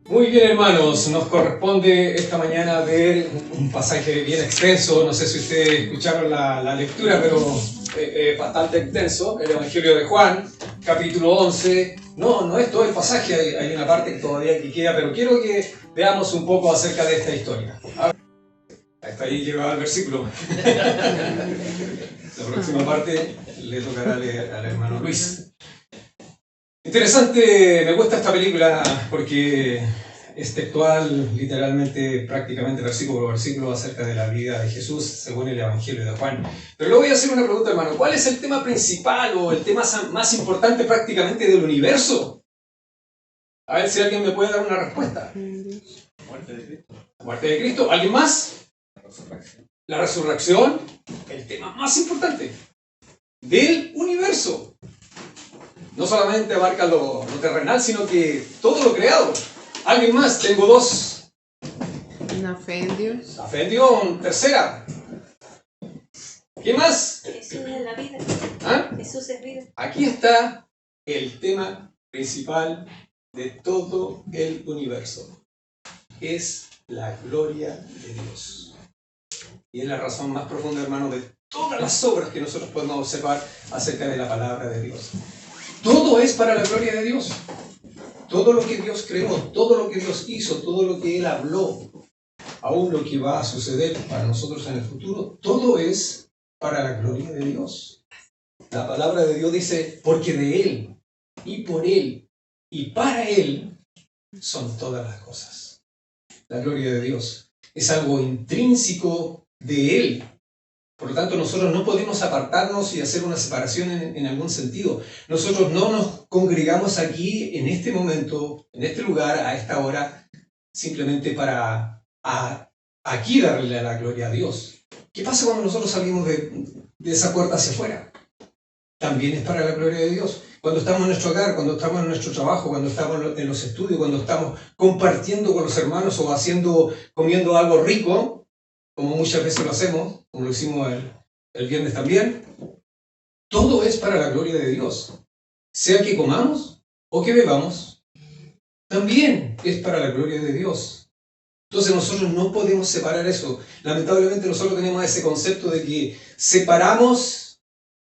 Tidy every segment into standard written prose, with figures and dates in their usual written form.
Muy bien, hermanos, nos corresponde esta mañana ver un pasaje bien extenso. No sé si ustedes escucharon la lectura, pero bastante extenso. El Evangelio de Juan, capítulo 11. No es todo el pasaje, hay una parte que todavía queda, pero quiero que veamos un poco acerca de esta historia. Hasta ahí llegaba el versículo. La próxima parte le tocará al hermano Luis. Interesante, me gusta esta película porque es textual, literalmente, prácticamente versículo por versículo acerca de la vida de Jesús según el Evangelio de Juan. Pero le voy a hacer una pregunta, hermano. ¿Cuál es el tema principal o el tema más importante prácticamente del universo? A ver si alguien me puede dar una respuesta. La muerte de Cristo. La muerte de Cristo. ¿Alguien más? La resurrección. La resurrección. El tema más importante del universo. No solamente abarca lo terrenal, sino que todo lo creado. ¿Alguien más? Tengo dos. La fe en Dios. La fe en Dios, tercera. ¿Qué más? Jesús es la vida. ¿Ah? Jesús es vida. Aquí está el tema principal de todo el universo. Es la gloria de Dios. Y es la razón más profunda, hermano, de todas las obras que nosotros podemos observar acerca de la palabra de Dios. Todo es para la gloria de Dios. Todo lo que Dios creó, todo lo que Dios hizo, todo lo que Él habló, aún lo que va a suceder para nosotros en el futuro, todo es para la gloria de Dios. La palabra de Dios dice, porque de Él, y por Él, y para Él, son todas las cosas. La gloria de Dios es algo intrínseco de Él. Por lo tanto, nosotros no podemos apartarnos y hacer una separación en algún sentido. Nosotros no nos congregamos aquí en este momento, en este lugar, a esta hora, simplemente para aquí darle la gloria a Dios. ¿Qué pasa cuando nosotros salimos de esa puerta hacia afuera? También es para la gloria de Dios. Cuando estamos en nuestro hogar, cuando estamos en nuestro trabajo, cuando estamos en los estudios, cuando estamos compartiendo con los hermanos o comiendo algo rico, como muchas veces lo hacemos, como lo hicimos el viernes también, todo es para la gloria de Dios. Sea que comamos o que bebamos, también es para la gloria de Dios. Entonces nosotros no podemos separar eso. Lamentablemente nosotros tenemos ese concepto de que separamos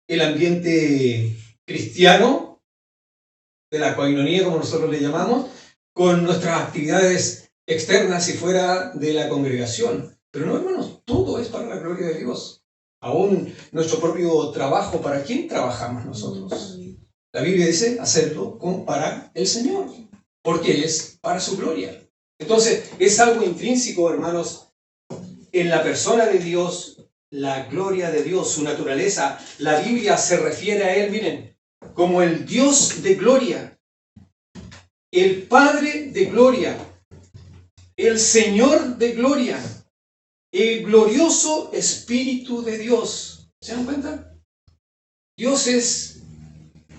el ambiente cristiano, de la coinonía, como nosotros le llamamos, con nuestras actividades externas y fuera de la congregación. Pero no, hermanos, todo es para la gloria de Dios. Aún nuestro propio trabajo, ¿para quién trabajamos nosotros? La Biblia dice hacerlo como para el Señor, porque es para su gloria. Entonces, es algo intrínseco, hermanos, en la persona de Dios, la gloria de Dios, su naturaleza. La Biblia se refiere a Él, miren, como el Dios de gloria, el Padre de gloria, el Señor de gloria, el glorioso Espíritu de Dios. ¿Se dan cuenta? Dios es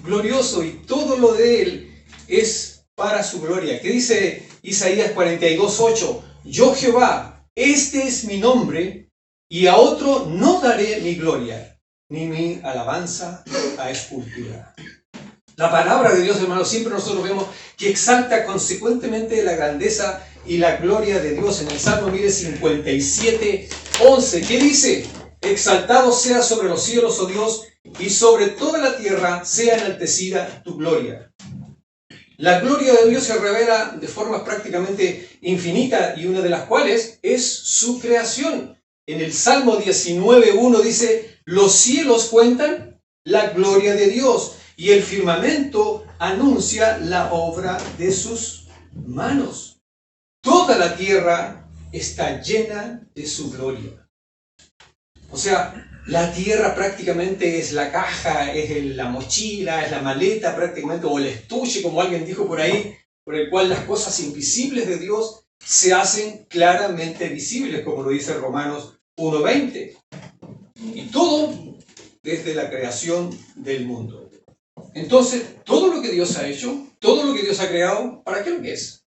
glorioso y todo lo de Él es para su gloria. ¿Qué dice Isaías 42:8? Yo Jehová, este es mi nombre, y a otro no daré mi gloria, ni mi alabanza a escultura. La palabra de Dios, hermanos, siempre nosotros vemos que exalta consecuentemente la grandeza y la gloria de Dios. En el Salmo, mire, 57:11, ¿qué dice? Exaltado sea sobre los cielos, oh Dios, y sobre toda la tierra sea enaltecida tu gloria. La gloria de Dios se revela de formas prácticamente infinitas y una de las cuales es su creación. En el Salmo 19:1 dice, los cielos cuentan la gloria de Dios y el firmamento anuncia la obra de sus manos. Toda la tierra está llena de su gloria. O sea, la tierra prácticamente es la caja, es la mochila, es la maleta prácticamente, o el estuche, como alguien dijo por ahí, por el cual las cosas invisibles de Dios se hacen claramente visibles, como lo dice Romanos 1:20. Y todo desde la creación del mundo. Entonces, todo lo que Dios ha hecho, todo lo que Dios ha creado, ¿para qué lo que es?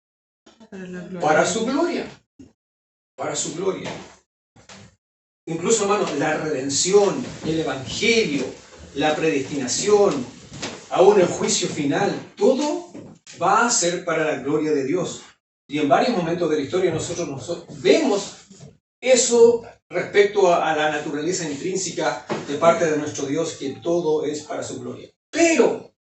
Para su gloria. Para su gloria. Incluso, hermanos, la redención, el evangelio, la predestinación, aún el juicio final, todo va a ser para la gloria de Dios. Y en varios momentos de la historia nosotros vemos eso respecto a la naturaleza intrínseca de parte de nuestro Dios, que todo es para su gloria. Pero,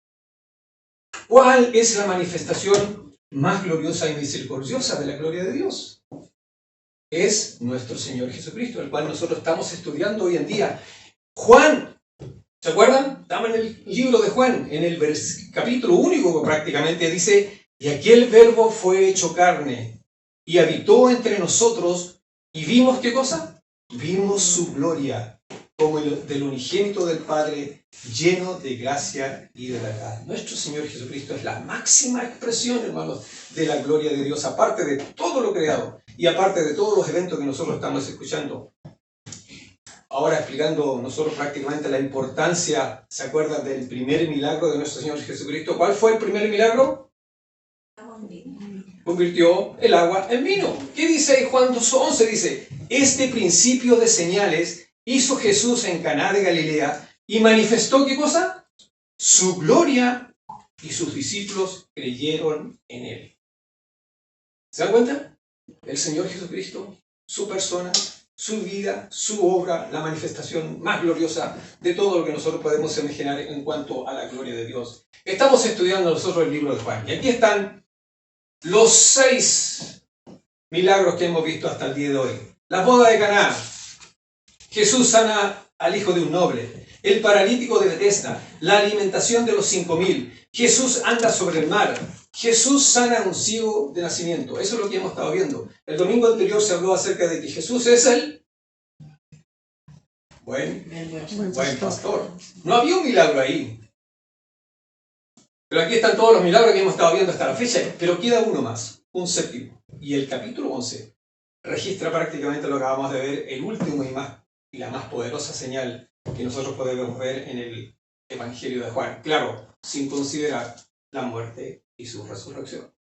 ¿cuál es la manifestación más gloriosa y misericordiosa de la gloria de Dios? Es nuestro Señor Jesucristo, el cual nosotros estamos estudiando hoy en día. Juan, ¿se acuerdan? Estamos en el libro de Juan, en el capítulo único prácticamente, dice: y aquel verbo fue hecho carne y habitó entre nosotros, y vimos, ¿qué cosa? Vimos su gloria, como el del unigénito del Padre, lleno de gracia y de verdad. Nuestro Señor Jesucristo es la máxima expresión, hermanos, de la gloria de Dios, aparte de todo lo creado y aparte de todos los eventos que nosotros estamos escuchando. Ahora explicando nosotros prácticamente la importancia, ¿se acuerdan del primer milagro de nuestro Señor Jesucristo? ¿Cuál fue el primer milagro? Convirtió el agua en vino. ¿Qué dice ahí Juan 2:11? Dice: este principio de señales hizo Jesús en Caná de Galilea y manifestó, ¿qué cosa? Su gloria, y sus discípulos creyeron en él. ¿Se dan cuenta? El Señor Jesucristo, su persona, su vida, su obra, la manifestación más gloriosa de todo lo que nosotros podemos imaginar en cuanto a la gloria de Dios. Estamos estudiando nosotros el libro de Juan, y aquí están los 6 milagros que hemos visto hasta el día de hoy. La boda de Caná. Jesús sana al hijo de un noble. El paralítico de Betesda. La alimentación de los 5,000. Jesús anda sobre el mar. Jesús sana a un ciego de nacimiento. Eso es lo que hemos estado viendo. El domingo anterior se habló acerca de que Jesús es el buen pastor. No había un milagro ahí. Pero aquí están todos los milagros que hemos estado viendo hasta la fecha, pero queda uno más, un séptimo. Y el capítulo 11 registra prácticamente lo que acabamos de ver, el último y la más poderosa señal que nosotros podemos ver en el Evangelio de Juan. Claro, sin considerar la muerte y su resurrección.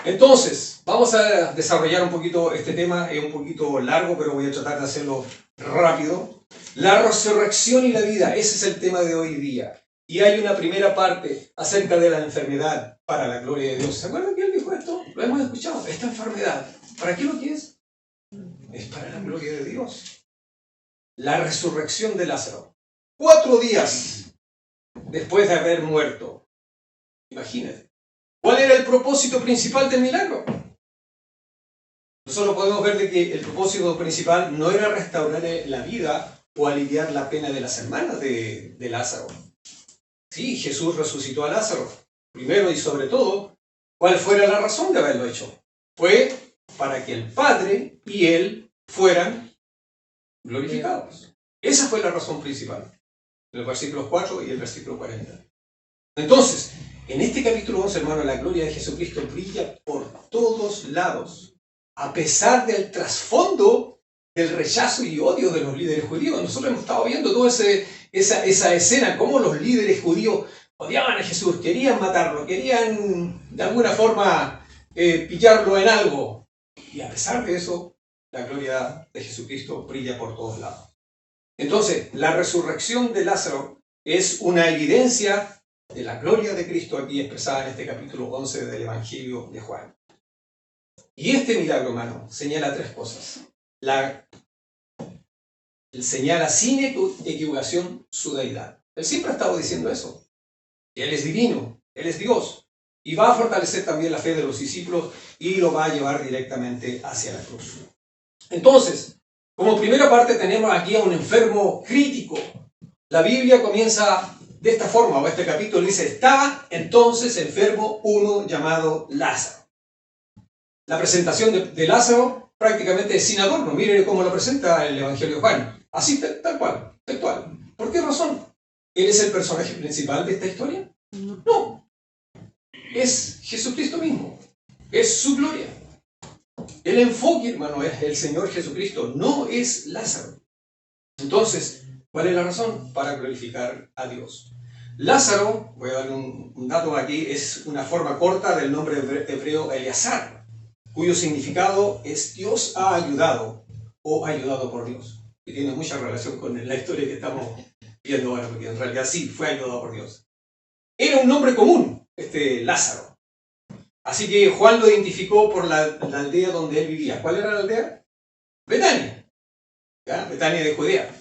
Entonces, vamos a desarrollar un poquito este tema. Es un poquito largo, pero voy a tratar de hacerlo rápido. La resurrección y la vida, ese es el tema de hoy día. Y hay una primera parte acerca de la enfermedad para la gloria de Dios. ¿Se acuerdan que él dijo esto? Lo hemos escuchado. Esta enfermedad, ¿para qué lo que es? Es para la gloria de Dios. La resurrección de Lázaro. 4 días después de haber muerto. Imagínate. ¿Cuál era el propósito principal del milagro? Nosotros podemos ver de que el propósito principal no era restaurar la vida o aliviar la pena de las hermanas de Lázaro. Sí, Jesús resucitó a Lázaro. Primero y sobre todo, ¿cuál fuera la razón de haberlo hecho? Fue para que el Padre y Él fueran glorificados. Esa fue la razón principal. En los versículos 4 y el versículo 40. Entonces, en este capítulo 11, hermano, la gloria de Jesucristo brilla por todos lados, a pesar del trasfondo del rechazo y odio de los líderes judíos. Nosotros hemos estado viendo toda esa escena, cómo los líderes judíos odiaban a Jesús, querían matarlo, querían de alguna forma pillarlo en algo. Y a pesar de eso, la gloria de Jesucristo brilla por todos lados. Entonces, la resurrección de Lázaro es una evidencia de la gloria de Cristo aquí expresada en este capítulo 11 del Evangelio de Juan. Y este milagro, hermano, señala 3 cosas. Él señala sin equivocación su deidad. Él siempre ha estado diciendo eso. Él es divino, Él es Dios. Y va a fortalecer también la fe de los discípulos y lo va a llevar directamente hacia la cruz. Entonces, como primera parte tenemos aquí a un enfermo crítico. La Biblia comienza de esta forma, o este capítulo dice: estaba entonces enfermo uno llamado Lázaro. La presentación de Lázaro prácticamente es sin adorno. Miren cómo lo presenta el Evangelio de Juan. Así, tal cual, textual. ¿Por qué razón? ¿Él es el personaje principal de esta historia? No. Es Jesucristo mismo. Es su gloria. El enfoque, hermano, es el Señor Jesucristo, no es Lázaro. Entonces, ¿cuál es la razón? Para glorificar a Dios. Lázaro, voy a dar un dato aquí, es una forma corta del nombre hebreo Eleazar, cuyo significado es Dios ha ayudado o ayudado por Dios. Y tiene mucha relación con la historia que estamos viendo ahora, porque en realidad sí, fue ayudado por Dios. Era un nombre común, Lázaro. Así que Juan lo identificó por la aldea donde él vivía. ¿Cuál era la aldea? Betania. ¿Ya? Betania de Judea.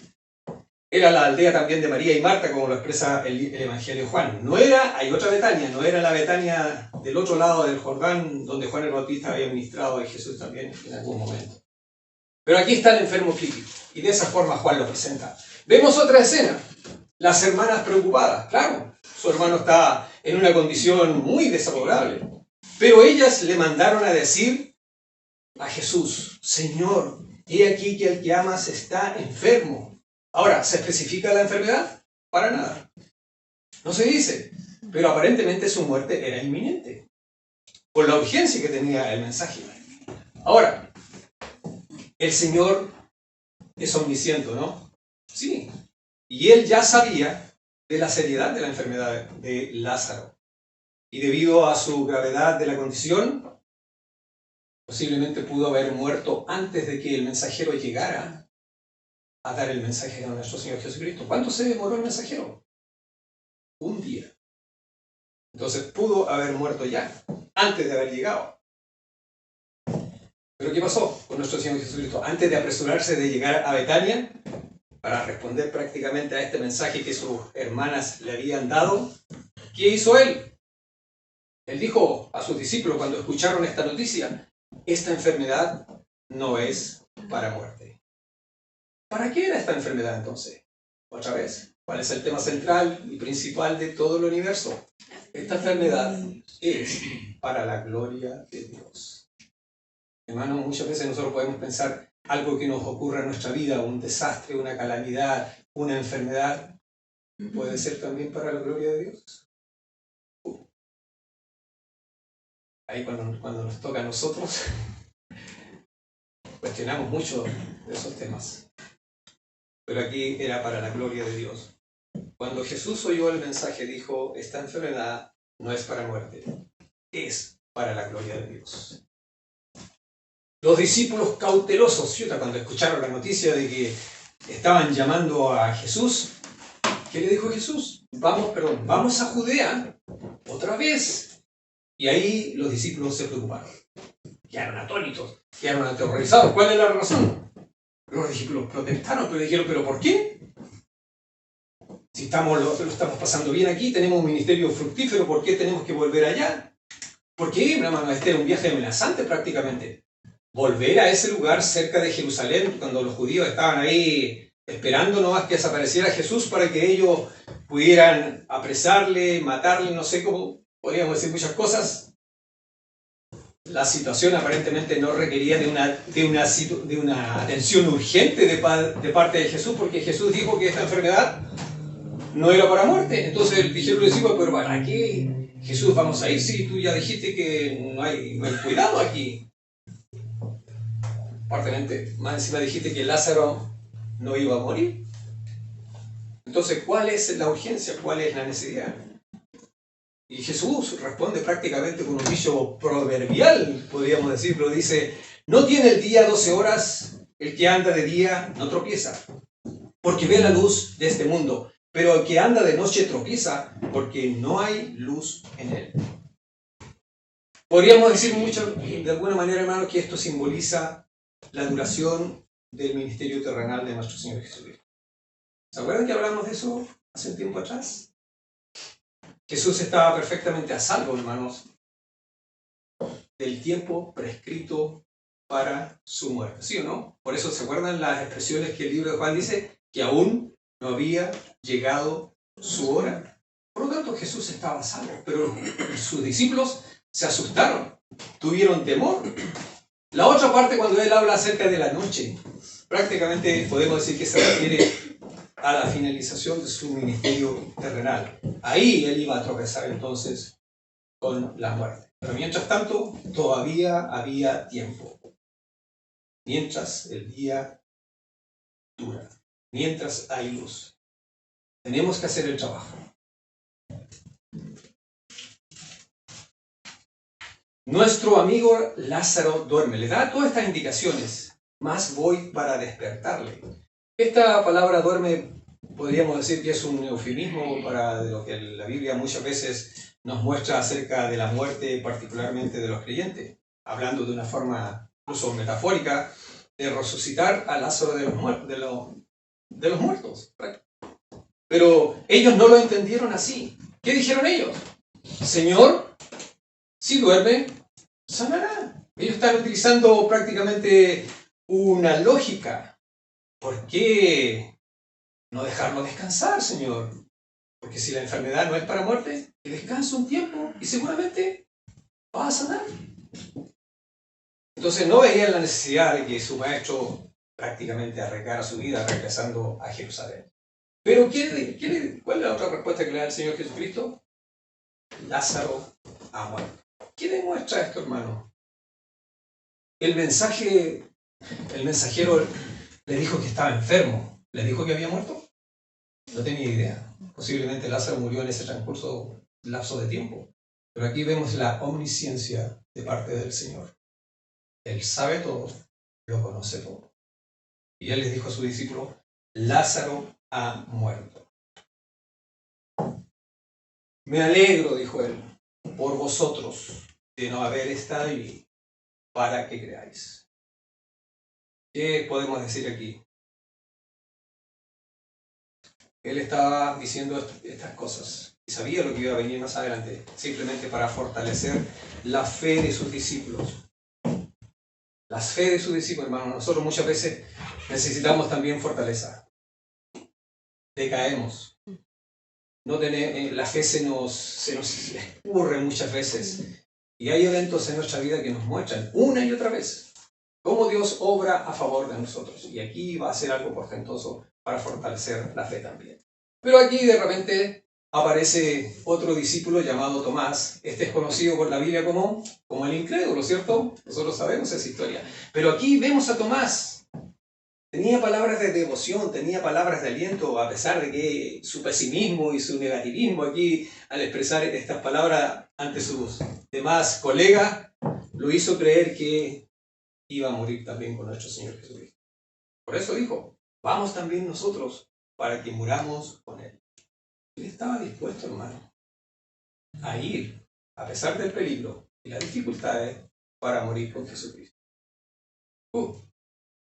Era la aldea también de María y Marta, como lo expresa el Evangelio de Juan. No era, hay otra Betania, no era la Betania del otro lado del Jordán, donde Juan el Bautista había ministrado y Jesús también en algún momento. Pero aquí está el enfermo crítico, y de esa forma Juan lo presenta. Vemos otra escena, las hermanas preocupadas. Claro, su hermano está en una condición muy desfavorable, pero ellas le mandaron a decir a Jesús: Señor, he aquí que el que amas está enfermo. Ahora, ¿se especifica la enfermedad? Para nada. No se dice, pero aparentemente su muerte era inminente, por la urgencia que tenía el mensaje. Ahora, el Señor es omnisciente, ¿no? Sí. Y Él ya sabía de la seriedad de la enfermedad de Lázaro. Y debido a su gravedad de la condición, posiblemente pudo haber muerto antes de que el mensajero llegara a dar el mensaje a nuestro Señor Jesucristo. ¿Cuánto se demoró el mensajero? Un día. Entonces pudo haber muerto ya, antes de haber llegado. Pero ¿qué pasó con nuestro Señor Jesucristo? Antes de apresurarse de llegar a Betania, para responder prácticamente a este mensaje que sus hermanas le habían dado, ¿qué hizo Él? Él dijo a sus discípulos cuando escucharon esta noticia: esta enfermedad no es para muerte. ¿Para qué era esta enfermedad entonces? Otra vez, ¿cuál es el tema central y principal de todo el universo? Esta enfermedad es para la gloria de Dios. Hermano, muchas veces nosotros podemos pensar algo que nos ocurra en nuestra vida, un desastre, una calamidad, una enfermedad, puede ser también para la gloria de Dios. Ahí cuando nos toca a nosotros, cuestionamos mucho de esos temas. Pero aquí era para la gloria de Dios. Cuando Jesús oyó el mensaje, dijo: esta enfermedad no es para muerte, es para la gloria de Dios. Los discípulos cautelosos, cuando escucharon la noticia de que estaban llamando a Jesús, ¿qué le dijo Jesús? Vamos a Judea otra vez. Y ahí los discípulos se preocuparon. Quedaron atónitos, quedaron aterrorizados. ¿Cuál es la razón? Los discípulos protestaron, pero dijeron: ¿pero por qué? Si lo estamos pasando bien aquí, tenemos un ministerio fructífero, ¿por qué tenemos que volver allá? ¿Por qué, hermano? Este era un viaje amenazante prácticamente. Volver a ese lugar cerca de Jerusalén, cuando los judíos estaban ahí esperando nomás que desapareciera Jesús para que ellos pudieran apresarle, matarle, no sé cómo, podríamos decir muchas cosas. La situación aparentemente no requería de una atención urgente de parte de Jesús, porque Jesús dijo que esta enfermedad no era para muerte. Entonces dijeron los discípulos: ¿pero para qué, Jesús, vamos a ir si tú ya dijiste que no hay cuidado aquí? Aparentemente, más encima dijiste que Lázaro no iba a morir. Entonces, ¿cuál es la urgencia? ¿Cuál es la necesidad? Y Jesús responde prácticamente con un dicho proverbial, podríamos decirlo. Dice: no tiene el día 12 horas, el que anda de día no tropieza, porque ve la luz de este mundo, pero el que anda de noche tropieza, porque no hay luz en él. Podríamos decir de alguna manera, hermano, que esto simboliza la duración del ministerio terrenal de nuestro Señor Jesucristo. ¿Se acuerdan que hablamos de eso hace un tiempo atrás? Jesús estaba perfectamente a salvo, hermanos, del tiempo prescrito para su muerte, ¿sí o no? Por eso, ¿se acuerdan las expresiones que el libro de Juan dice? Que aún no había llegado su hora. Por lo tanto, Jesús estaba a salvo, pero sus discípulos se asustaron, tuvieron temor. La otra parte, cuando él habla acerca de la noche, prácticamente podemos decir que se refiere a la finalización de su ministerio terrenal. Ahí él iba a tropezar entonces con la muerte. Pero mientras tanto, todavía había tiempo. Mientras el día dura, mientras hay luz, tenemos que hacer el trabajo. Nuestro amigo Lázaro duerme. Le da todas estas indicaciones. Mas voy para despertarle. Esta palabra duerme, podríamos decir que es un eufemismo para lo que la Biblia muchas veces nos muestra acerca de la muerte, particularmente de los creyentes, hablando de una forma incluso metafórica, de resucitar a Lázaro de los muertos. Pero ellos no lo entendieron así. ¿Qué dijeron ellos? Señor, si duerme, sanará. Ellos están utilizando prácticamente una lógica. ¿Por qué no dejarlo descansar, Señor? Porque si la enfermedad no es para muerte, que descanse un tiempo y seguramente va a sanar. Entonces no veían la necesidad de que su maestro prácticamente arriesgara su vida regresando a Jerusalén. Pero ¿cuál es la otra respuesta que le da el Señor Jesucristo? Lázaro ha muerto. ¿Qué demuestra esto, hermano? El mensajero le dijo que estaba enfermo. ¿Le dijo que había muerto? No tenía idea. Posiblemente Lázaro murió en ese lapso de tiempo. Pero aquí vemos la omnisciencia de parte del Señor. Él sabe todo, lo conoce todo. Y él les dijo a su discípulo, Lázaro ha muerto. Me alegro, dijo él, por vosotros de no haber estado allí para que creáis. ¿Qué podemos decir aquí? Él estaba diciendo estas cosas y sabía lo que iba a venir más adelante, simplemente para fortalecer la fe de sus discípulos. La fe de sus discípulos, hermanos. Nosotros muchas veces necesitamos también fortaleza. Decaemos. La fe se nos escurre muchas veces. Y hay eventos en nuestra vida que nos muestran una y otra vez cómo Dios obra a favor de nosotros. Y aquí va a ser algo portentoso para fortalecer la fe también. Pero aquí de repente aparece otro discípulo llamado Tomás. Este es conocido por la Biblia como el incrédulo, ¿cierto? Nosotros sabemos esa historia. Pero aquí vemos a Tomás. Tenía palabras de devoción, tenía palabras de aliento, a pesar de que su pesimismo y su negativismo aquí, al expresar estas palabras ante sus demás colegas, lo hizo creer que iba a morir también con nuestro Señor Jesucristo. Por eso dijo, vamos también nosotros para que muramos con Él. Él estaba dispuesto, hermano, a ir, a pesar del peligro y las dificultades, para morir con Jesucristo.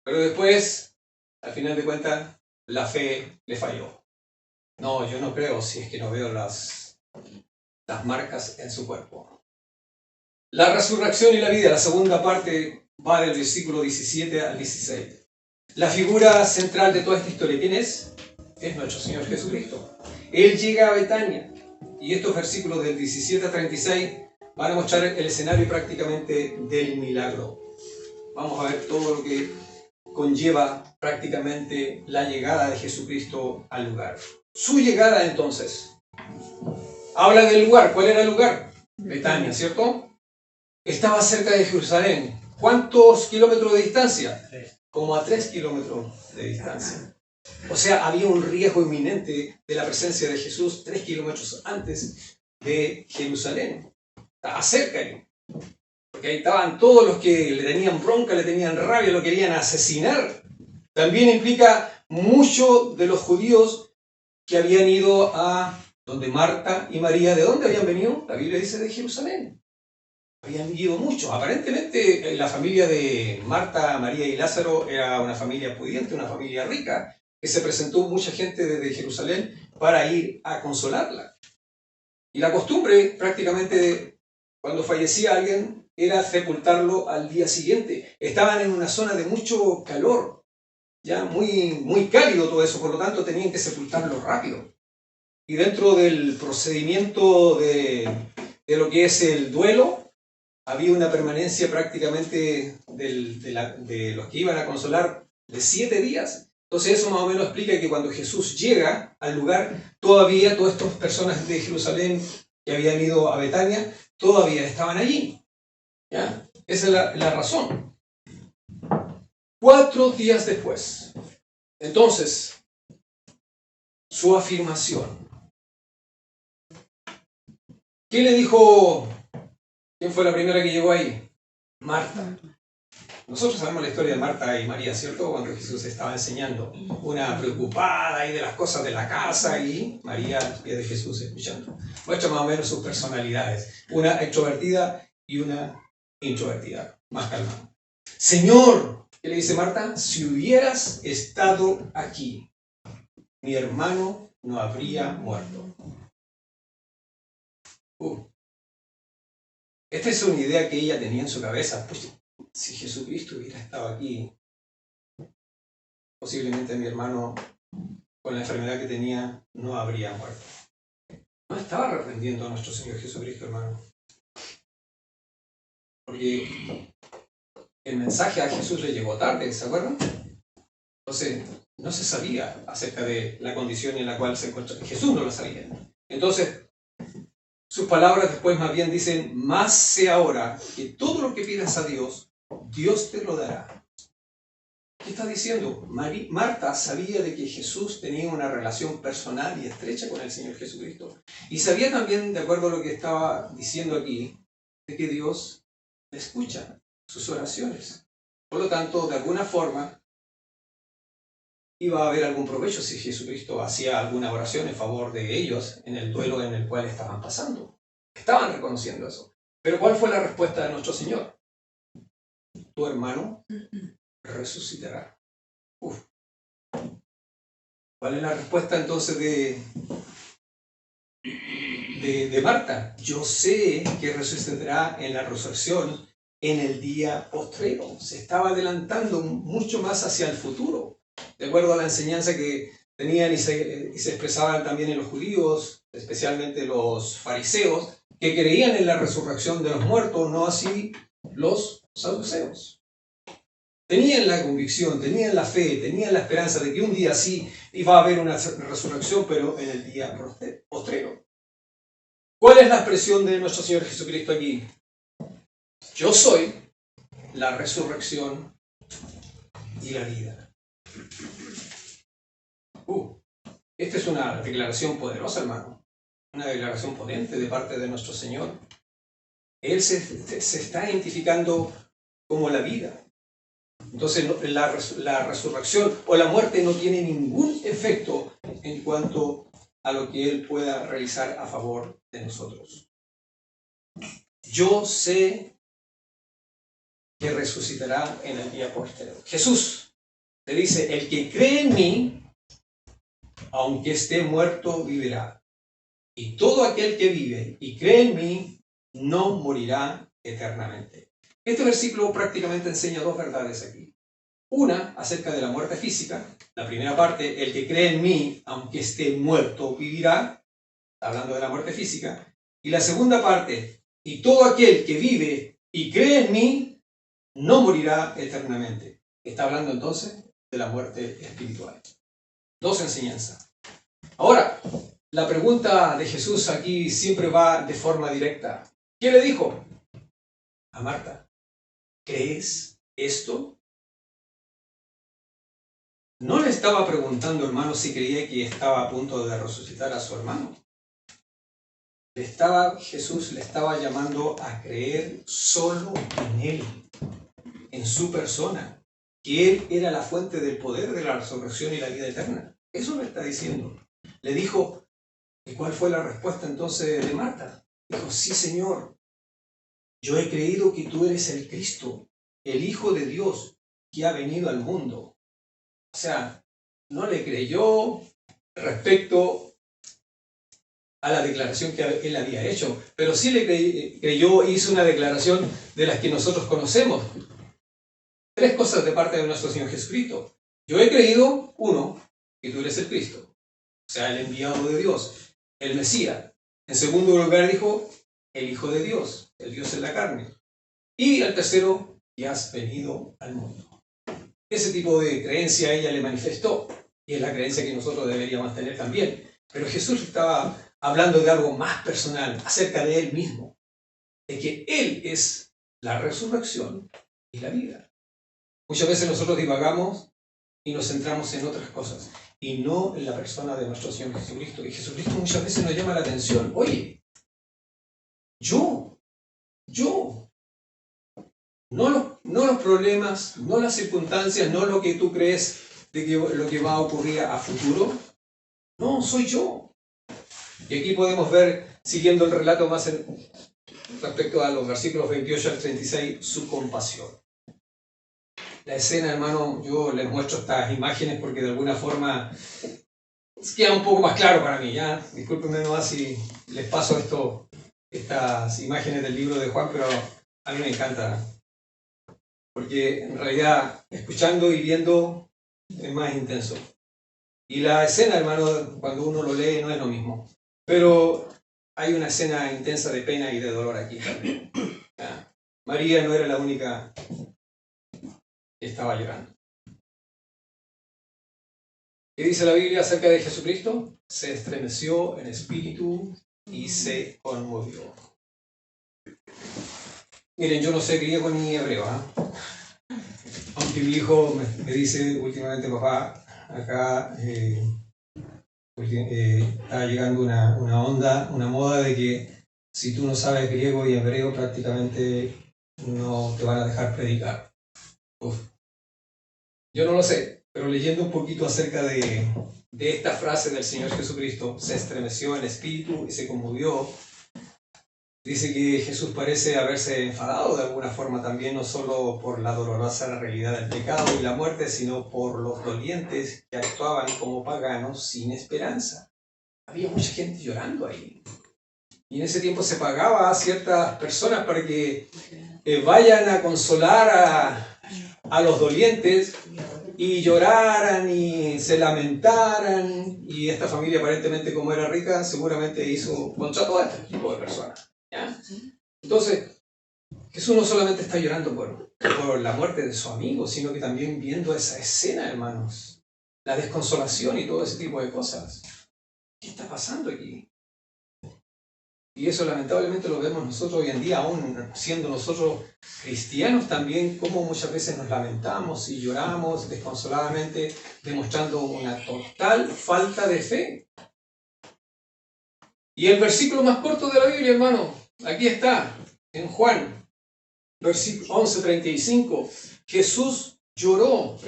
Pero después, al final de cuentas, la fe le falló. No, yo no creo si es que no veo las marcas en su cuerpo. La resurrección y la vida, la segunda parte, va del versículo 17 al 16. La figura central de toda esta historia, ¿quién es? Es nuestro Señor Jesucristo. Él llega a Betania y estos versículos del 17 a 36 van a mostrar el escenario prácticamente del milagro. Vamos a ver todo lo que conlleva prácticamente la llegada de Jesucristo al lugar. Su llegada entonces. Habla del lugar. ¿Cuál era el lugar? Betania, ¿cierto? Estaba cerca de Jerusalén. ¿Cuántos kilómetros de distancia? Como a 3 kilómetros de distancia. O sea, había un riesgo inminente de la presencia de Jesús 3 kilómetros antes de Jerusalén. Estaba cerca ahí. Porque ahí estaban todos los que le tenían bronca, le tenían rabia, lo querían asesinar. También implica muchos de los judíos que habían ido a donde Marta y María, ¿de dónde habían venido? La Biblia dice de Jerusalén. Habían ido muchos. Aparentemente la familia de Marta, María y Lázaro era una familia pudiente, una familia rica, que se presentó mucha gente desde Jerusalén para ir a consolarla. Y la costumbre prácticamente cuando fallecía alguien era sepultarlo al día siguiente. Estaban en una zona de mucho calor, ya muy cálido todo eso, por lo tanto tenían que sepultarlo rápido. Y dentro del procedimiento de lo que es el duelo, había una permanencia prácticamente de los que iban a consolar de 7 días. Entonces eso más o menos explica que cuando Jesús llega al lugar, todavía todas estas personas de Jerusalén que habían ido a Betania, todavía estaban allí. ¿Ya? Esa es la razón. 4 días después. Entonces, su afirmación. ¿Qué le dijo? ¿Quién fue la primera que llegó ahí? Marta. Nosotros sabemos la historia de Marta y María, ¿cierto? Cuando Jesús estaba enseñando. Una preocupada ahí de las cosas de la casa y María a los pies de Jesús escuchando. Muestra más o menos sus personalidades. Una extrovertida y una introvertida, más calmada. Señor, ¿qué le dice Marta? Si hubieras estado aquí, mi hermano no habría muerto. Esta es una idea que ella tenía en su cabeza. Pues, si Jesucristo hubiera estado aquí, posiblemente mi hermano, con la enfermedad que tenía, no habría muerto. No estaba reprendiendo a nuestro Señor Jesucristo, hermano. Porque el mensaje a Jesús le llegó tarde, ¿se acuerdan? Entonces, no se sabía acerca de la condición en la cual se encontraba. Jesús no lo sabía. Entonces, sus palabras después más bien dicen, más sé ahora que todo lo que pidas a Dios, Dios te lo dará. ¿Qué está diciendo? Marta sabía de que Jesús tenía una relación personal y estrecha con el Señor Jesucristo. Y sabía también, de acuerdo a lo que estaba diciendo aquí, de que Dios escucha sus oraciones. Por lo tanto, de alguna forma, iba a haber algún provecho si Jesucristo hacía alguna oración en favor de ellos en el duelo en el cual estaban pasando. Estaban reconociendo eso. Pero ¿cuál fue la respuesta de nuestro Señor? Tu hermano resucitará. ¿Cuál es la respuesta entonces de Marta? Yo sé que resucitará en la resurrección en el día postrero. Se estaba adelantando mucho más hacia el futuro, de acuerdo a la enseñanza que tenían y se expresaban también en los judíos, especialmente los fariseos, que creían en la resurrección de los muertos, no así los saduceos. Tenían la convicción, tenían la fe, tenían la esperanza de que un día sí iba a haber una resurrección, pero en el día postrero. ¿Cuál es la expresión de nuestro Señor Jesucristo aquí? Yo soy la resurrección y la vida. Esta es una declaración poderosa, hermano. Una declaración potente de parte de nuestro Señor. Él se está identificando como la vida. Entonces la resurrección o la muerte no tiene ningún efecto en cuanto a lo que Él pueda realizar a favor de nosotros. Yo sé que resucitará en el día postrero. Jesús le dice, el que cree en mí, aunque esté muerto, vivirá. Y todo aquel que vive y cree en mí, no morirá eternamente. Este versículo prácticamente enseña dos verdades aquí. Una, acerca de la muerte física. La primera parte, el que cree en mí, aunque esté muerto, vivirá. Hablando de la muerte física. Y la segunda parte, y todo aquel que vive y cree en mí, no morirá eternamente. Está hablando entonces de la muerte espiritual. Dos enseñanzas. Ahora, la pregunta de Jesús aquí siempre va de forma directa. ¿Qué le dijo? A Marta, ¿crees esto? No le estaba preguntando, hermano, si creía que estaba a punto de resucitar a su hermano. Jesús le estaba llamando a creer solo en Él, en su persona, que Él era la fuente del poder de la resurrección y la vida eterna. Eso le está diciendo. Le dijo, ¿y cuál fue la respuesta entonces de Marta? Dijo, sí, Señor, yo he creído que tú eres el Cristo, el Hijo de Dios, que ha venido al mundo. O sea, no le creyó respecto a la declaración que él había hecho, pero sí le creyó e hizo una declaración de las que nosotros conocemos. Tres cosas de parte de nuestro Señor Jesucristo. Yo he creído, uno, que tú eres el Cristo, o sea, el enviado de Dios, el Mesías. En segundo lugar dijo, el Hijo de Dios, el Dios en la carne. Y el tercero, que has venido al mundo. Ese tipo de creencia ella le manifestó, y es la creencia que nosotros deberíamos tener también. Pero Jesús estaba hablando de algo más personal, acerca de Él mismo, de que Él es la resurrección y la vida. Muchas veces nosotros divagamos y nos centramos en otras cosas, y no en la persona de nuestro Señor Jesucristo. Y Jesucristo muchas veces nos llama la atención. Oye, yo, no no los problemas, no las circunstancias, no lo que tú crees de que lo que va a ocurrir a futuro. No, soy yo. Y aquí podemos ver, siguiendo el relato más respecto a los versículos 28 al 36, su compasión. La escena, hermano, yo les muestro estas imágenes porque de alguna forma queda un poco más claro para mí, ¿ya? Discúlpenme nomás si les paso estas imágenes del libro de Juan, pero a mí me encanta. Porque en realidad, escuchando y viendo es más intenso. Y la escena, hermano, cuando uno lo lee no es lo mismo. Pero hay una escena intensa de pena y de dolor aquí también. ¿Ya? María no era la única que estaba llorando. ¿Qué dice la Biblia acerca de Jesucristo? Se estremeció en espíritu y se conmovió. Miren, yo no sé griego ni hebreo, ¿eh? Aunque mi hijo me dice últimamente, papá, acá está llegando una moda de que si tú no sabes griego y hebreo prácticamente no te van a dejar predicar. Uf. Yo no lo sé, pero leyendo un poquito acerca de esta frase del Señor Jesucristo, se estremeció en espíritu y se conmovió. Dice que Jesús parece haberse enfadado de alguna forma también, no solo por la dolorosa realidad del pecado y la muerte, sino por los dolientes que actuaban como paganos sin esperanza. Había mucha gente llorando ahí. Y en ese tiempo se pagaba a ciertas personas para que vayan a consolar a los dolientes y lloraran y se lamentaran. Y esta familia, aparentemente como era rica, seguramente contrató a este tipo de personas. ¿Ya? Entonces, Jesús no solamente está llorando por la muerte de su amigo, sino que también viendo esa escena, hermanos, la desconsolación y todo ese tipo de cosas. ¿Qué está pasando aquí? Y eso lamentablemente lo vemos nosotros hoy en día, aún siendo nosotros cristianos también, como muchas veces nos lamentamos y lloramos desconsoladamente, demostrando una total falta de fe. Y el versículo más corto de la Biblia, hermano, aquí está, en Juan, versículo 11:35, Jesús lloró,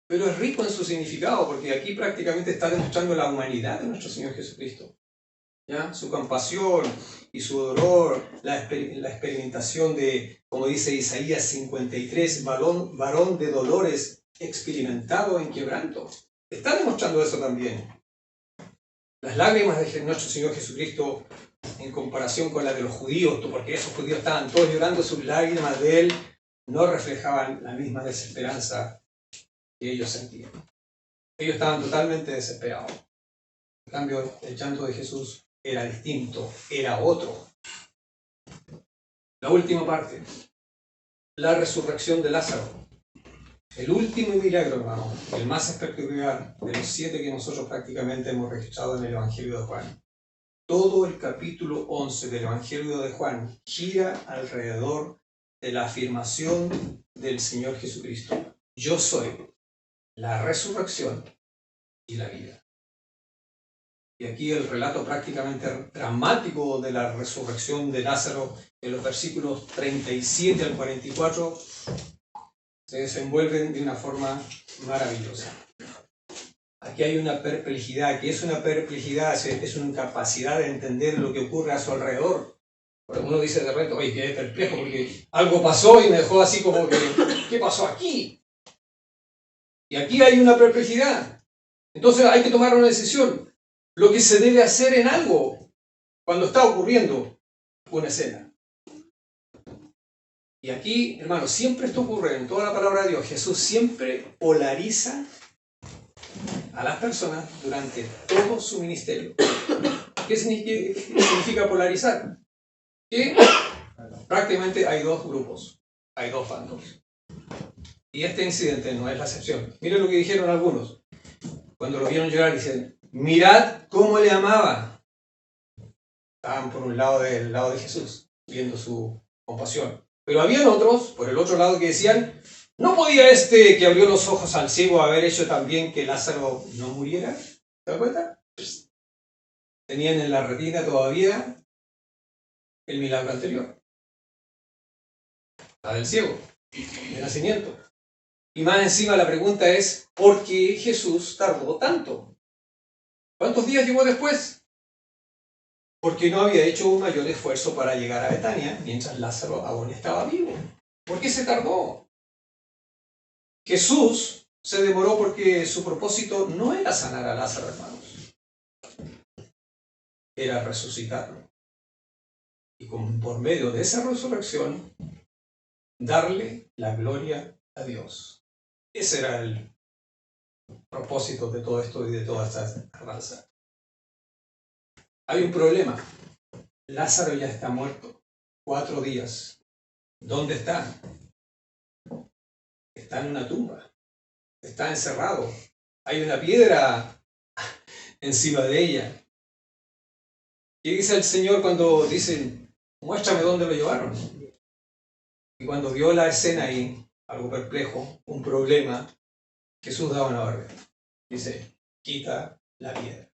pero es rico en su significado, porque aquí prácticamente está demostrando la humanidad de nuestro Señor Jesucristo. ¿Ya? Su compasión y su dolor, la experimentación de, como dice Isaías 53, varón de dolores experimentado en quebranto. Está demostrando eso también. Las lágrimas de nuestro Señor Jesucristo en comparación con las de los judíos, porque esos judíos estaban todos llorando, sus lágrimas de Él no reflejaban la misma desesperanza que ellos sentían. Ellos estaban totalmente desesperados. En cambio, el llanto de Jesús era distinto, era otro. La última parte, la resurrección de Lázaro. El último milagro, hermano, el más espectacular de los 7 que nosotros prácticamente hemos registrado en el Evangelio de Juan. Todo el capítulo 11 del Evangelio de Juan gira alrededor de la afirmación del Señor Jesucristo. Yo soy la resurrección y la vida. Y aquí el relato prácticamente dramático de la resurrección de Lázaro en los versículos 37 al 44 se desenvuelven de una forma maravillosa. Aquí hay una perplejidad, que es una perplejidad, es una incapacidad de entender lo que ocurre a su alrededor. Porque uno dice de repente, oye, quedé perplejo porque algo pasó y me dejó así como que, ¿qué pasó aquí? Y aquí hay una perplejidad. Entonces hay que tomar una decisión. Lo que se debe hacer en algo cuando está ocurriendo una escena. Y aquí, hermano, siempre esto ocurre en toda la palabra de Dios. Jesús siempre polariza a las personas durante todo su ministerio. ¿Qué significa polarizar? Que prácticamente hay dos grupos, hay dos bandos. Y este incidente no es la excepción. Miren lo que dijeron algunos. Cuando lo vieron llorar, dicen, mirad cómo le amaba. Estaban por un lado del lado de Jesús, viendo su compasión. Pero habían otros, por el otro lado, que decían, ¿no podía este que abrió los ojos al ciego haber hecho también que Lázaro no muriera? ¿Se dan cuenta? Tenían en la retina todavía el milagro anterior. La del ciego. de nacimiento. Y más encima la pregunta es, ¿por qué Jesús tardó tanto? ¿Cuántos días llegó después? Porque no había hecho un mayor esfuerzo para llegar a Betania mientras Lázaro aún estaba vivo. ¿Por qué se tardó? Jesús se demoró porque su propósito no era sanar a Lázaro, hermanos. Era resucitarlo. Y por medio de esa resurrección, darle la gloria a Dios. Ese era el propósito de todo esto y de toda esta danza. Hay un problema. Lázaro ya está muerto. 4 días. ¿Dónde está? Está en una tumba. Está encerrado. Hay una piedra encima de ella. ¿Qué dice el Señor cuando dicen, muéstrame dónde lo llevaron? Y cuando vio la escena ahí, algo perplejo, un problema, Jesús da una orden. Dice, quita la piedra.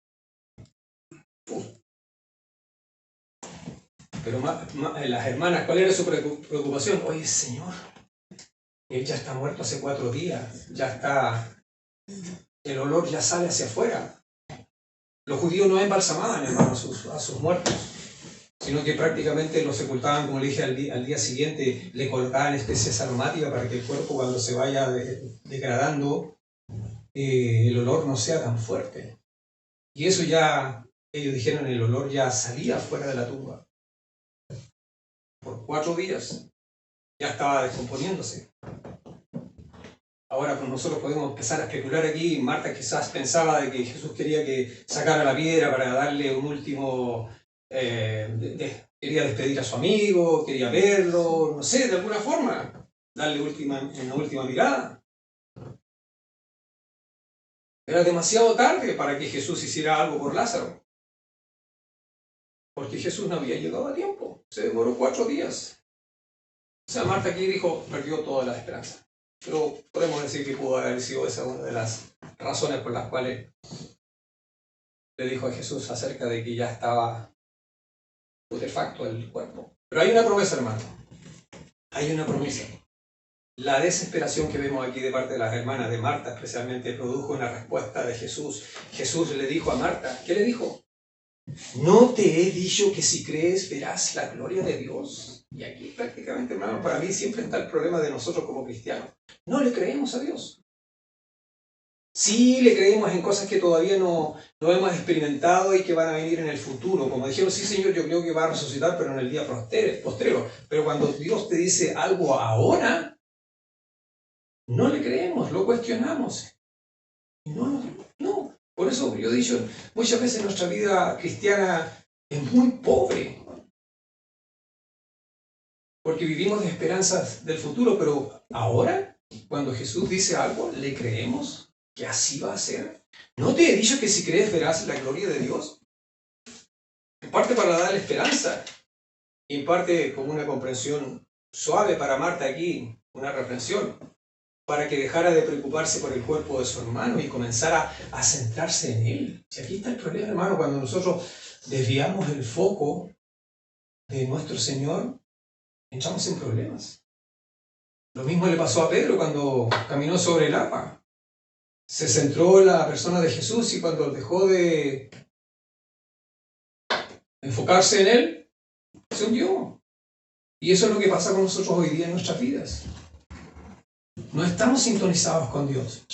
Pero las hermanas, ¿cuál era su preocupación? Oye, Señor, él ya está muerto hace 4 días, ya está, el olor ya sale hacia afuera. Los judíos no embalsamaban, hermanos, a sus muertos, sino que prácticamente los sepultaban, como le dije, al día siguiente, le colocaban especies aromáticas para que el cuerpo, cuando se vaya degradando, el olor no sea tan fuerte. Y eso ya, ellos dijeron, el olor ya salía fuera de la tumba. Por 4 días ya estaba descomponiéndose. Ahora pues nosotros podemos empezar a especular aquí. Marta quizás pensaba de que Jesús quería que sacara la piedra para darle un último... quería despedir a su amigo, quería verlo, no sé, de alguna forma, darle una última mirada. Era demasiado tarde para que Jesús hiciera algo por Lázaro. Porque Jesús no había llegado a tiempo. Se demoró 4 días. O sea, Marta aquí perdió toda la esperanza. Pero podemos decir que pudo haber sido esa una de las razones por las cuales le dijo a Jesús acerca de que ya estaba putrefacto el cuerpo. Pero hay una promesa, hermano. Hay una promesa. La desesperación que vemos aquí de parte de las hermanas de Marta especialmente produjo una respuesta de Jesús. Jesús le dijo a Marta, ¿qué le dijo? ¿No te he dicho que si crees verás la gloria de Dios? Y aquí prácticamente, hermano, para mí siempre está el problema de nosotros como cristianos. No le creemos a Dios. Sí le creemos en cosas que todavía no hemos experimentado y que van a venir en el futuro. Como dijeron, sí Señor, yo creo que va a resucitar, pero en el día postrero. Pero cuando Dios te dice algo ahora, no le creemos, lo cuestionamos. No. Por eso yo he dicho, muchas veces nuestra vida cristiana es muy pobre. Porque vivimos de esperanzas del futuro, pero ahora, cuando Jesús dice algo, ¿le creemos que así va a ser? ¿No te he dicho que si crees verás la gloria de Dios? En parte para darle esperanza, y en parte como una comprensión suave para Marta aquí, una reprensión, para que dejara de preocuparse por el cuerpo de su hermano y comenzara a centrarse en él. Si aquí está el problema, hermano, cuando nosotros desviamos el foco de nuestro Señor, entramos en problemas. Lo mismo le pasó a Pedro cuando caminó sobre el agua. Se centró en la persona de Jesús y cuando dejó de enfocarse en él, se hundió. Y eso es lo que pasa con nosotros hoy día en nuestras vidas. No estamos sintonizados con Dios.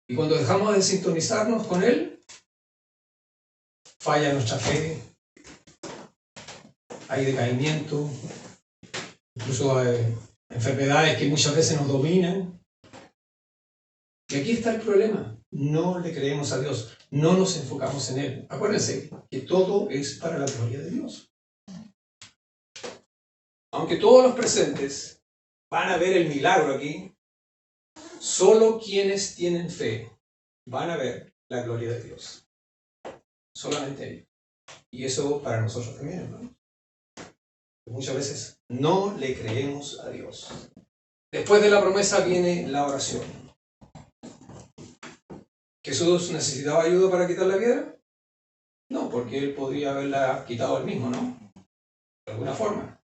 Y cuando dejamos de sintonizarnos con Él, falla nuestra fe, hay decaimiento, incluso hay enfermedades que muchas veces nos dominan. Y aquí está el problema. No le creemos a Dios, no nos enfocamos en Él. Acuérdense que todo es para la gloria de Dios. Aunque todos los presentes van a ver el milagro aquí, solo quienes tienen fe van a ver la gloria de Dios. Solamente ellos. Y eso para nosotros también, hermano. Muchas veces no le creemos a Dios. Después de la promesa viene la oración. ¿Jesús necesitaba ayuda para quitar la piedra? No, porque él podría haberla quitado él mismo, ¿no? De alguna forma.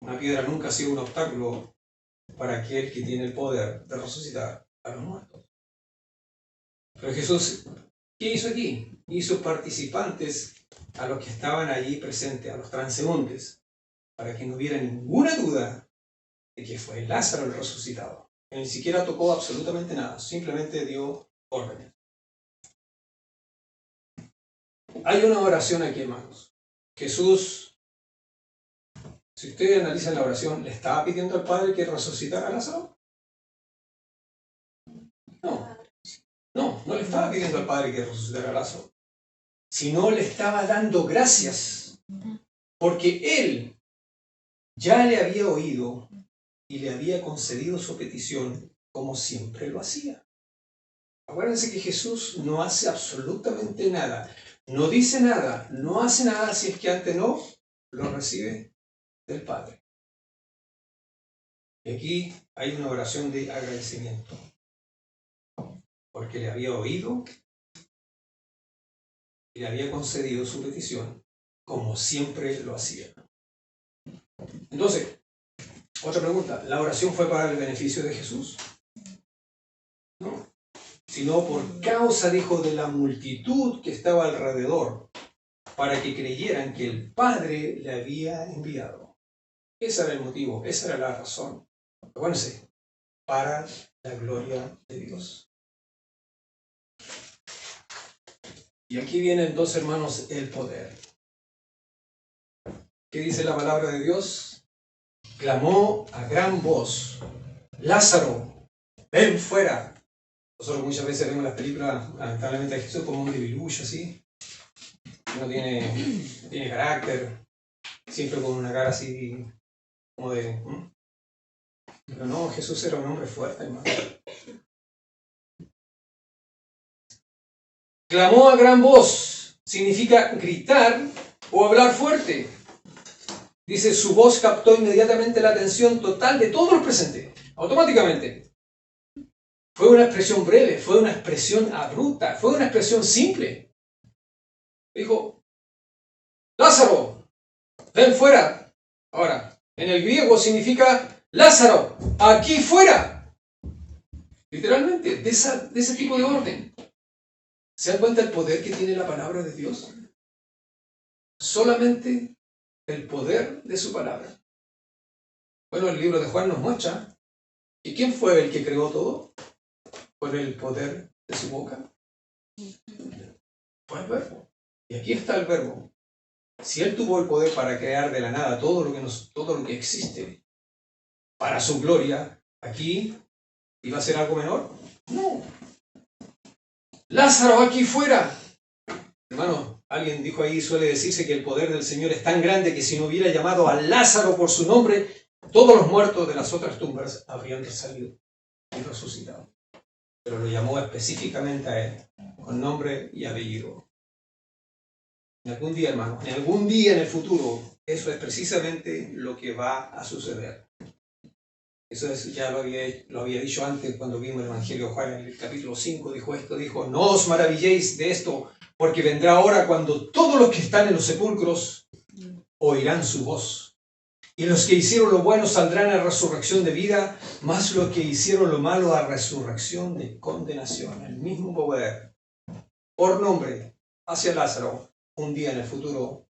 Una piedra nunca ha sido un obstáculo para aquel que tiene el poder de resucitar a los muertos. Pero Jesús, ¿qué hizo aquí? Hizo participantes a los que estaban allí presentes, a los transeúntes, para que no hubiera ninguna duda de que fue Lázaro el resucitado. Que ni siquiera tocó absolutamente nada, simplemente dio órdenes. Hay una oración aquí, hermanos. Jesús, si ustedes analizan la oración, ¿le estaba pidiendo al Padre que resucitara a Lázaro? No le estaba pidiendo al Padre que resucitara a Lázaro, sino le estaba dando gracias, porque Él ya le había oído y le había concedido su petición como siempre lo hacía. Acuérdense que Jesús no hace absolutamente nada, no dice nada, no hace nada si es que antes no lo recibe del Padre. Y aquí hay una oración de agradecimiento, porque le había oído y le había concedido su petición como siempre lo hacía. Entonces, otra pregunta, ¿la oración fue para el beneficio de Jesús? No, sino por causa, dijo, de la multitud que estaba alrededor, para que creyeran que el Padre le había enviado. Ese era el motivo, esa era la razón. Acuérdense, para la gloria de Dios. Y aquí viene entonces, hermanos, el poder. ¿Qué dice la palabra de Dios? Clamó a gran voz: Lázaro, ven fuera. Nosotros muchas veces vemos las películas, lamentablemente, de Jesús como un debilucho, así. No tiene carácter, siempre con una cara así como de... Pero no, Jesús era un hombre fuerte, hermano. Clamó a gran voz, significa gritar o hablar fuerte. Dice, su voz captó inmediatamente la atención total de todos los presentes, automáticamente. Fue una expresión breve, fue una expresión abrupta, fue una expresión simple. Dijo, Lázaro, ven fuera. Ahora, en el griego significa, Lázaro, aquí fuera. Literalmente, de ese tipo de orden. ¿Se dan cuenta el poder que tiene la palabra de Dios? Solamente el poder de su palabra. Bueno, el libro de Juan nos muestra. ¿Y quién fue el que creó todo? Por el poder de su boca. Fue el verbo. Y aquí está el verbo. Si él tuvo el poder para crear de la nada todo lo que existe para su gloria, ¿aquí iba a ser algo menor? No. Lázaro, aquí fuera. Hermano, alguien dijo ahí, suele decirse que el poder del Señor es tan grande que si no hubiera llamado a Lázaro por su nombre, todos los muertos de las otras tumbas habrían salido y resucitado. Pero lo llamó específicamente a él, con nombre y apellido. En algún día, hermano, en algún día en el futuro, eso es precisamente lo que va a suceder. Eso ya lo había dicho antes cuando vimos el Evangelio de Juan en el capítulo 5, dijo, no os maravilléis de esto, porque vendrá hora cuando todos los que están en los sepulcros oirán su voz. Y los que hicieron lo bueno saldrán a resurrección de vida, mas los que hicieron lo malo a resurrección de condenación. El mismo poder, por nombre, hacia Lázaro, un día en el futuro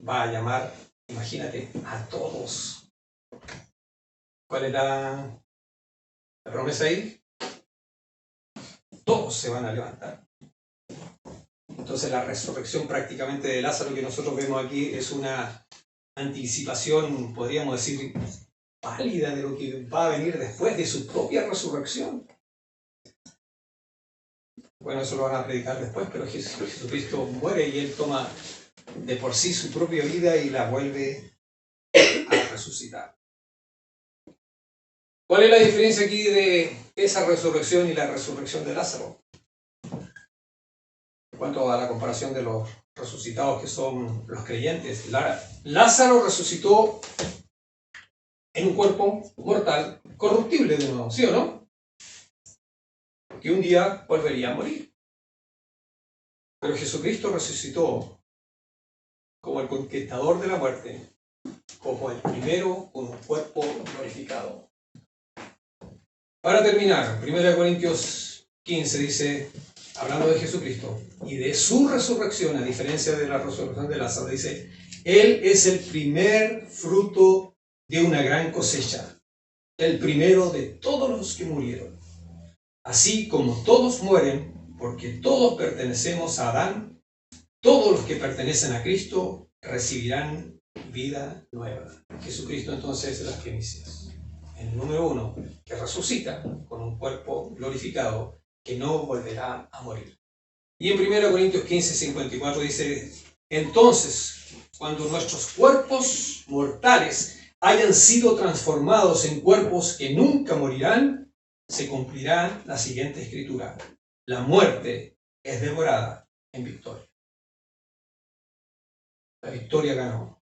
va a llamar, imagínate, a todos. ¿Cuál es la promesa ahí? Todos se van a levantar. Entonces la resurrección prácticamente de Lázaro que nosotros vemos aquí es una anticipación, podríamos decir, pálida de lo que va a venir después de su propia resurrección. Bueno, eso lo van a predicar después, pero Jesucristo muere y Él toma de por sí su propia vida y la vuelve a resucitar. ¿Cuál es la diferencia aquí de esa resurrección y la resurrección de Lázaro? En cuanto a la comparación de los resucitados que son los creyentes, Lázaro resucitó en un cuerpo mortal, corruptible de nuevo, ¿sí o no? Que un día volvería a morir. Pero Jesucristo resucitó como el conquistador de la muerte, como el primero con un cuerpo glorificado. Para terminar, 1 Corintios 15 dice, hablando de Jesucristo y de su resurrección, a diferencia de la resurrección de Lázaro, dice, Él es el primer fruto de una gran cosecha, el primero de todos los que murieron. Así como todos mueren, porque todos pertenecemos a Adán, todos los que pertenecen a Cristo recibirán vida nueva. Jesucristo entonces es las primicias. El número uno, que resucita con un cuerpo glorificado que no volverá a morir. Y en 1 Corintios 15, 54 dice, entonces, cuando nuestros cuerpos mortales hayan sido transformados en cuerpos que nunca morirán, se cumplirá la siguiente escritura. La muerte es devorada en victoria. La victoria ganó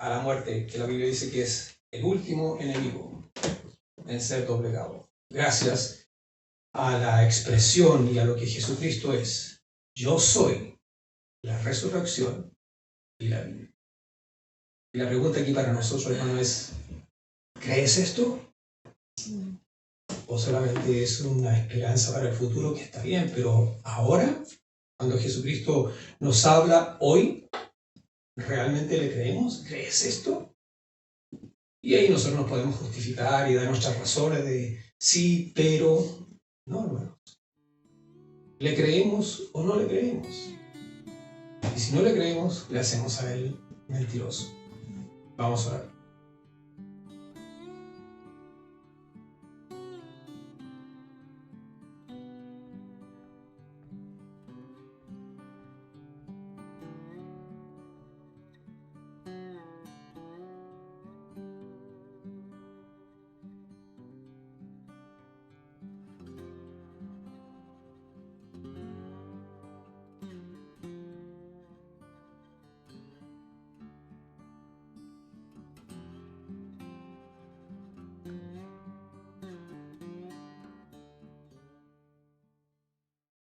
a la muerte, que la Biblia dice que es el último enemigo en ser doblegado. Gracias a la expresión y a lo que Jesucristo es. Yo soy la resurrección y la vida. Y la pregunta aquí para nosotros, hermano, es, ¿crees esto? ¿O solamente es una esperanza para el futuro que está bien, pero ahora, cuando Jesucristo nos habla hoy, ¿realmente le creemos? ¿Crees esto? Y ahí nosotros nos podemos justificar y dar nuestras razones de sí, pero no, hermanos. ¿Le creemos o no le creemos? Y si no le creemos, le hacemos a él mentiroso. Vamos a orar.